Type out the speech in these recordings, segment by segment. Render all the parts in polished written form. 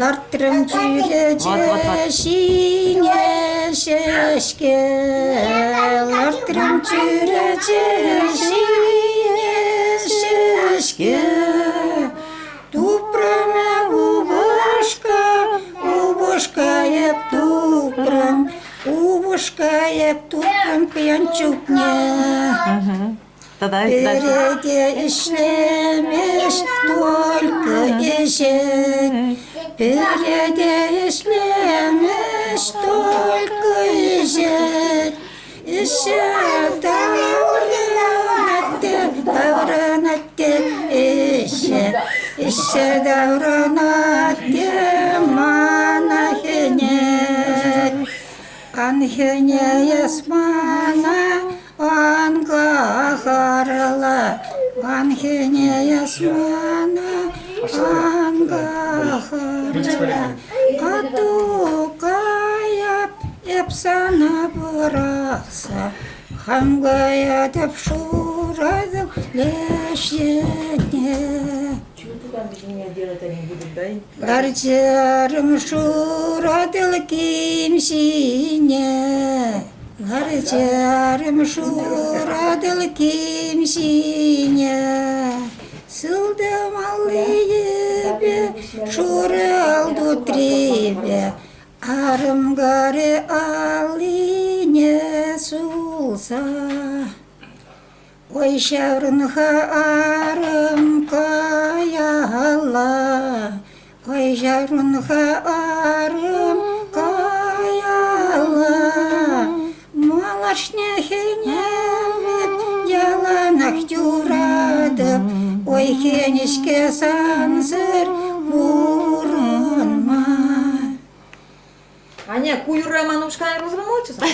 Лартрым жүреже сине шешке, лартрым жүреже сине шешке. Тупраме убушка еп тупрам, убушка еп тупрам пьянчукне. Переде işlemiş только işet, переде işlemiş только işet. İşet davranatı işet, işet davranatı manahine. Anhine yasmana ангахарла, анхене ясмана, ангахарла, атукаяп епсана бұрақса, хангая деп шурадым лешене. Чего ты там без меня делать они будут, да? Ларчарым шурадыл кимсине. Ларчарым шурадыл кимсине, сылдым аллыебе, шуралду требе, арым гаре аллине сулса. Ой шаврынха арым каялла, ой шаврынха арым каялла. Малашнехеневет яланах юрадып, ой хенешке санзыр бурынма. Аня, куюра манушкай разрамочится?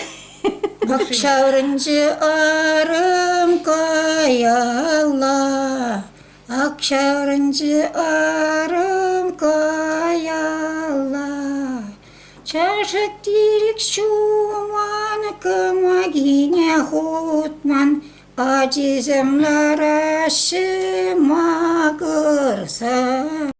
Акшаврынчы арым каялла, акшаврынчы арым каялла. Чашек тирик шуман, кымагине хутман, ажизем ларашы магырса.